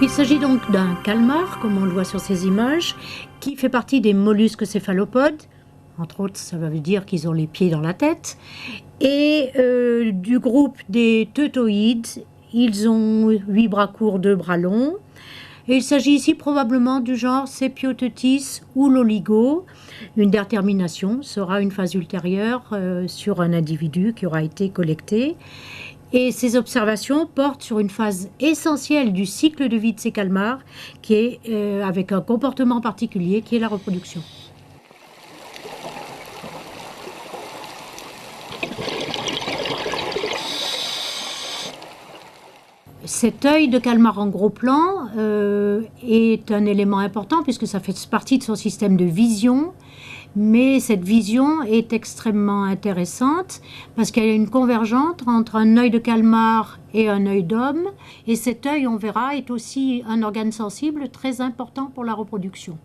Il s'agit donc d'un calmar, comme on le voit sur ces images, qui fait partie des mollusques céphalopodes. Entre autres, ça veut dire qu'ils ont les pieds dans la tête. Et du groupe des teutoïdes, ils ont 8 bras courts, 2 bras longs. Et il s'agit ici probablement du genre Sepioteuthis ou l'oligo. Une détermination sera une phase ultérieure sur un individu qui aura été collecté. Et ces observations portent sur une phase essentielle du cycle de vie de ces calmars, qui est avec un comportement particulier, qui est la reproduction. Cet œil de calmar en gros plan est un élément important puisque ça fait partie de son système de vision. Mais cette vision est extrêmement intéressante parce qu'elle est une convergence entre un œil de calmar et un œil d'homme. Et cet œil, on verra, est aussi un organe sensible très important pour la reproduction.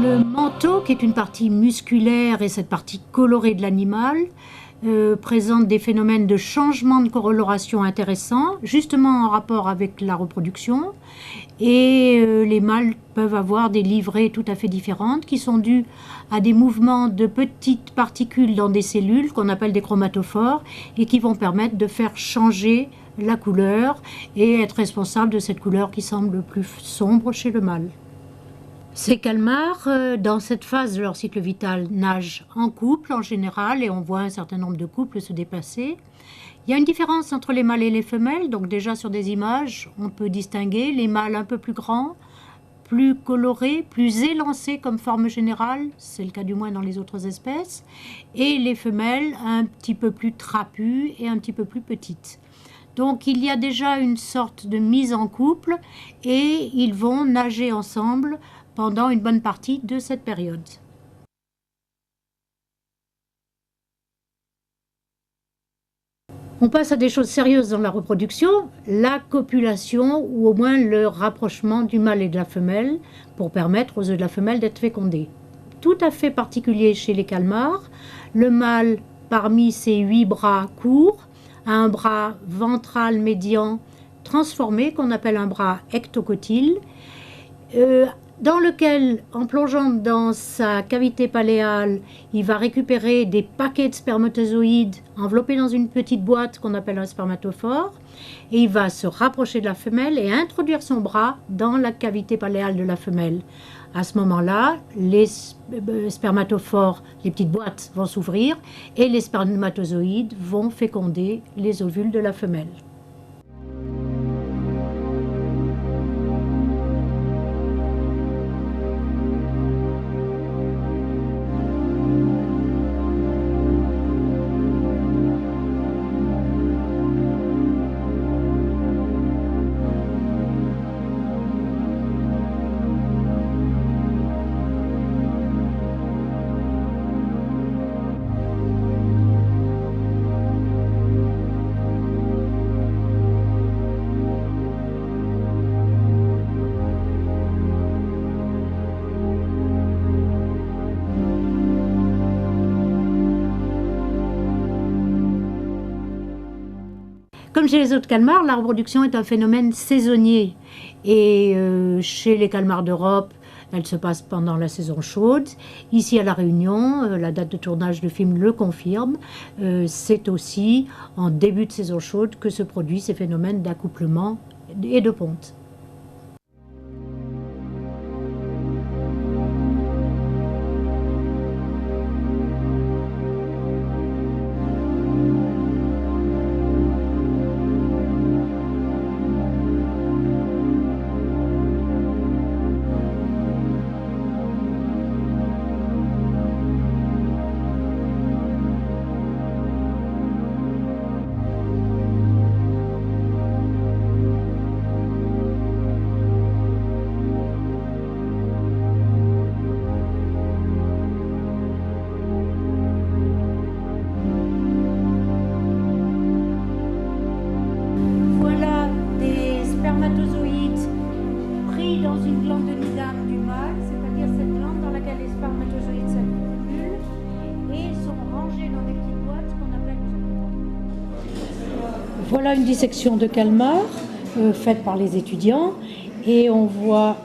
Le manteau, qui est une partie musculaire et cette partie colorée de l'animal, présente des phénomènes de changement de coloration intéressants, justement en rapport avec la reproduction. Et les mâles peuvent avoir des livrées tout à fait différentes qui sont dues à des mouvements de petites particules dans des cellules qu'on appelle des chromatophores et qui vont permettre de faire changer la couleur et être responsable de cette couleur qui semble plus sombre chez le mâle. Ces calmars, dans cette phase de leur cycle vital, nagent en couple en général et on voit un certain nombre de couples se déplacer. Il y a une différence entre les mâles et les femelles, donc déjà sur des images, on peut distinguer les mâles un peu plus grands, plus colorés, plus élancés comme forme générale, c'est le cas du moins dans les autres espèces, et les femelles un petit peu plus trapues et un petit peu plus petites. Donc il y a déjà une sorte de mise en couple et ils vont nager ensemble pendant une bonne partie de cette période. On passe à des choses sérieuses dans la reproduction, la copulation ou au moins le rapprochement du mâle et de la femelle pour permettre aux œufs de la femelle d'être fécondés. Tout à fait particulier chez les calmars, le mâle parmi ses 8 bras courts a un bras ventral médian transformé qu'on appelle un bras ectocotyle, dans lequel, en plongeant dans sa cavité paléale, il va récupérer des paquets de spermatozoïdes enveloppés dans une petite boîte qu'on appelle un spermatophore, et il va se rapprocher de la femelle et introduire son bras dans la cavité paléale de la femelle. À ce moment-là, les spermatophores, les petites boîtes, vont s'ouvrir et les spermatozoïdes vont féconder les ovules de la femelle. Comme chez les autres calmars, la reproduction est un phénomène saisonnier. Et chez les calmars d'Europe, elle se passe pendant la saison chaude. Ici à La Réunion, la date de tournage du film le confirme, c'est aussi en début de saison chaude que se produisent ces phénomènes d'accouplement et de ponte. dans une glande de nidame du mâle, c'est-à-dire cette glande dans laquelle les spermatozoïdes s'accumulent et sont rangés dans des petites boîtes qu'on appelle... Voilà une dissection de calmar faite par les étudiants et on voit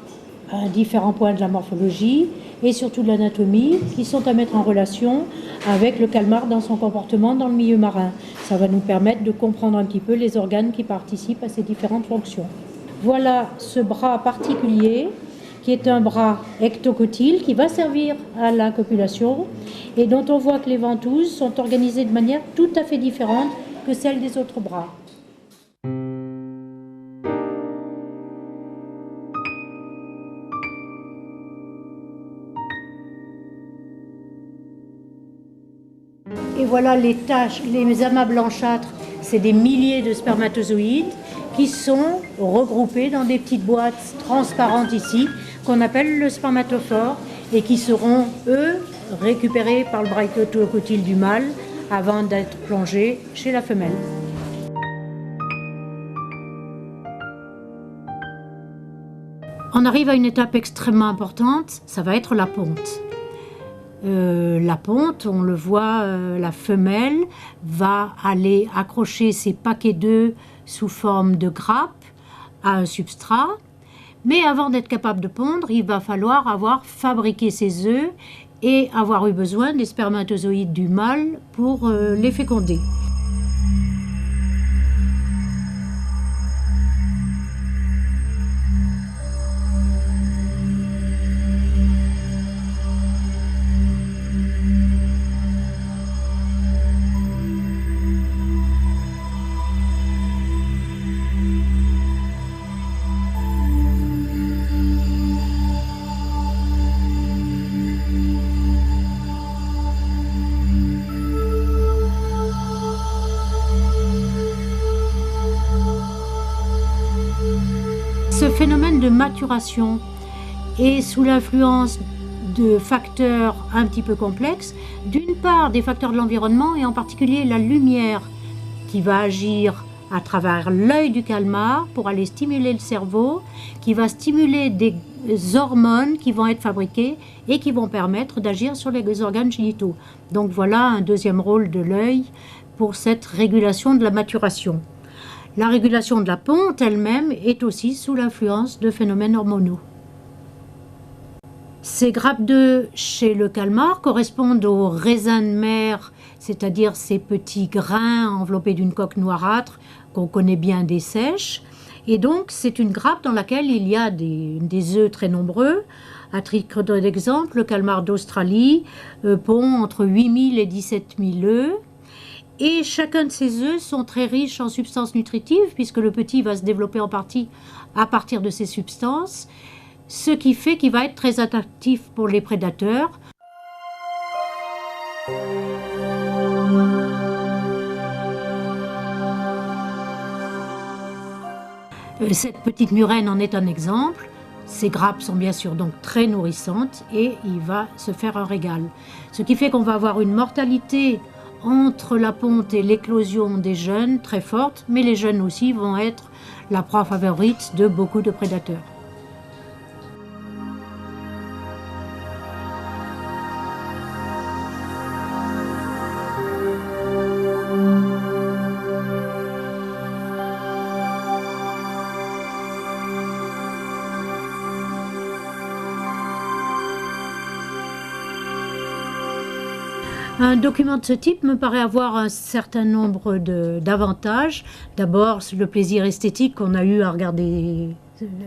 différents points de la morphologie et surtout de l'anatomie qui sont à mettre en relation avec le calmar dans son comportement dans le milieu marin. Ça va nous permettre de comprendre un petit peu les organes qui participent à ces différentes fonctions. Voilà ce bras particulier qui est un bras ectocotyle qui va servir à la copulation et dont on voit que les ventouses sont organisées de manière tout à fait différente que celles des autres bras. Et voilà les taches, les amas blanchâtres, c'est des milliers de spermatozoïdes qui sont regroupés dans des petites boîtes transparentes ici, qu'on appelle le spermatophore, et qui seront, eux, récupérés par le bras ectocotyle du mâle avant d'être plongés chez la femelle. On arrive à une étape extrêmement importante, ça va être la ponte. La ponte, on le voit, la femelle va aller accrocher ses paquets d'œufs sous forme de grappe à un substrat. Mais avant d'être capable de pondre, il va falloir avoir fabriqué ces œufs et avoir eu besoin des spermatozoïdes du mâle pour les féconder. Ce phénomène de maturation est sous l'influence de facteurs un petit peu complexes. D'une part, des facteurs de l'environnement et en particulier la lumière qui va agir à travers l'œil du calmar pour aller stimuler le cerveau, qui va stimuler des hormones qui vont être fabriquées et qui vont permettre d'agir sur les organes génitaux. Donc voilà un deuxième rôle de l'œil pour cette régulation de la maturation. La régulation de la ponte elle-même est aussi sous l'influence de phénomènes hormonaux. Ces grappes d'œufs chez le calmar correspondent aux raisins de mer, c'est-à-dire ces petits grains enveloppés d'une coque noirâtre qu'on connaît bien des seiches. Et donc c'est une grappe dans laquelle il y a des œufs très nombreux. À titre d'exemple, le calmar d'Australie pond entre 8 000 et 17 000 œufs. Et chacun de ces œufs sont très riches en substances nutritives puisque le petit va se développer en partie à partir de ces substances, ce qui fait qu'il va être très attractif pour les prédateurs. Cette petite murène en est un exemple. Ces grappes sont bien sûr donc très nourrissantes et il va se faire un régal. Ce qui fait qu'on va avoir une mortalité entre la ponte et l'éclosion des jeunes très forte, mais les jeunes aussi vont être la proie favorite de beaucoup de prédateurs. Un document de ce type me paraît avoir un certain nombre d'avantages. D'abord, le plaisir esthétique qu'on a eu à regarder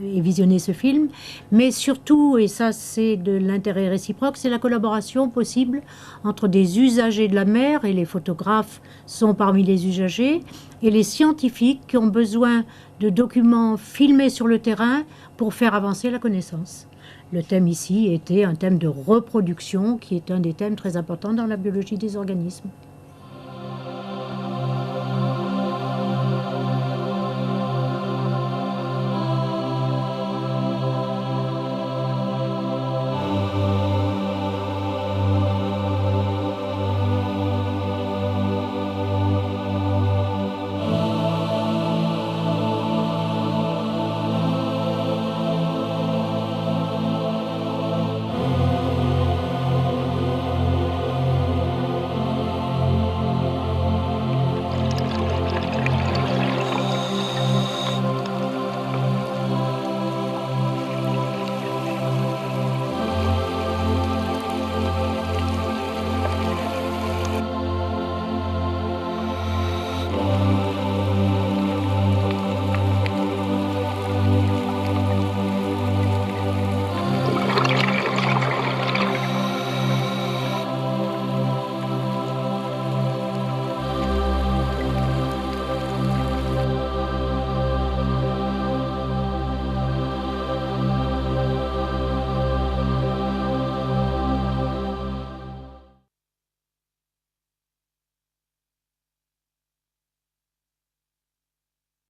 et visionner ce film, mais surtout, et ça c'est de l'intérêt réciproque, c'est la collaboration possible entre des usagers de la mer, et les photographes sont parmi les usagers, et les scientifiques qui ont besoin de documents filmés sur le terrain pour faire avancer la connaissance. Le thème ici était un thème de reproduction qui est un des thèmes très importants dans la biologie des organismes.